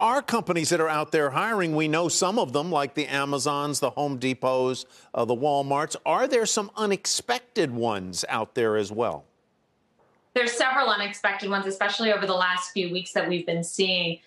are companies that are out there hiring. We know some of them, like the Amazons, the Home Depots, the Walmarts. Are there some unexpected ones out there as well? There's several unexpected ones, especially over the last few weeks that we've been seeing.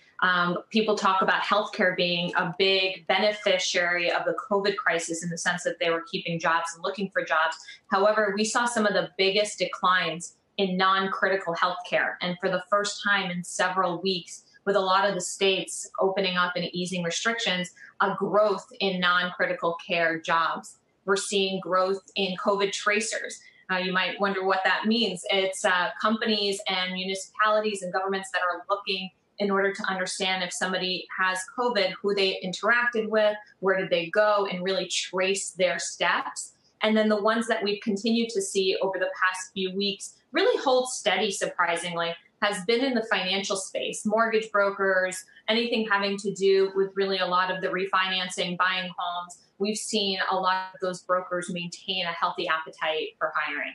People talk about healthcare being a big beneficiary of the COVID crisis in the sense that they were keeping jobs and looking for jobs. However, we saw some of the biggest declines in non-critical healthcare. And for the first time in several weeks, with a lot of the states opening up and easing restrictions, a growth in non-critical care jobs. We're seeing growth in COVID tracers. You might wonder what that means. It's companies and municipalities and governments that are looking in order to understand if somebody has COVID, who they interacted with, where did they go, and really trace their steps. And then the ones that we've continued to see over the past few weeks really hold steady, surprisingly, has been in the financial space, mortgage brokers, anything having to do with really a lot of the refinancing, buying homes. We've seen a lot of those brokers maintain a healthy appetite for hiring.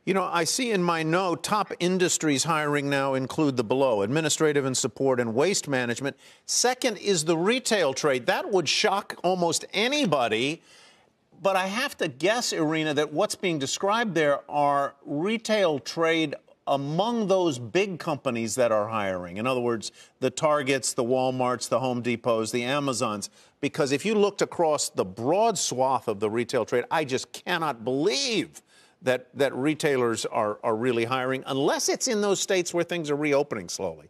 You know, I see in my note, top industries hiring now include the below: administrative and support and waste management. Second is the retail trade. That would shock almost anybody. But I have to guess, Irina, that what's being described there are retail trade among those big companies that are hiring. In other words, the Targets, the Walmarts, the Home Depots, the Amazons. Because if you looked across the broad swath of the retail trade, I just cannot believe that retailers are really hiring, unless it's in those states where things are reopening slowly.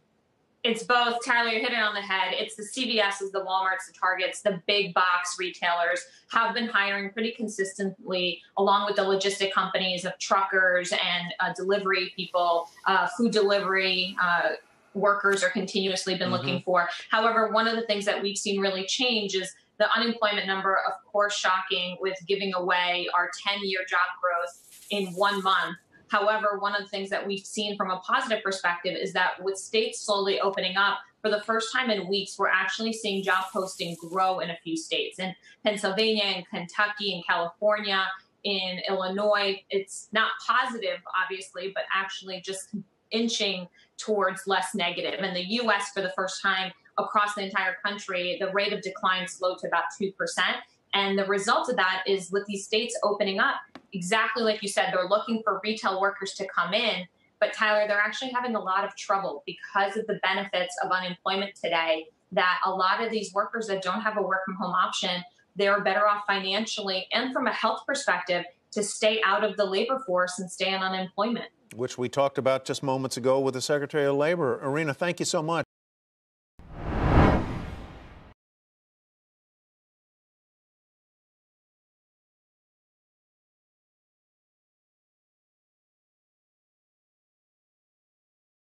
It's both, Tyler, you hit it on the head. It's the CVSs, the Walmarts, the Targets, the big box retailers have been hiring pretty consistently, along with the logistic companies of truckers and delivery people, food delivery workers are continuously been looking for. However, one of the things that we've seen really change is the unemployment number, of course, shocking, with giving away our 10-year job growth in 1 month. However, one of the things that we've seen from a positive perspective is that with states slowly opening up, for the first time in weeks, we're actually seeing job posting grow in a few states. In Pennsylvania, in Kentucky, in California, in Illinois, it's not positive, obviously, but actually just inching towards less negative. In the U.S., for the first time across the entire country, the rate of decline slowed to about 2%. And the result of that is, with these states opening up, exactly like you said, they're looking for retail workers to come in. But Tyler, they're actually having a lot of trouble because of the benefits of unemployment today, that a lot of these workers that don't have a work from home option, they're better off financially and from a health perspective to stay out of the labor force and stay on unemployment. Which we talked about just moments ago with the Secretary of Labor. Irina, thank you so much.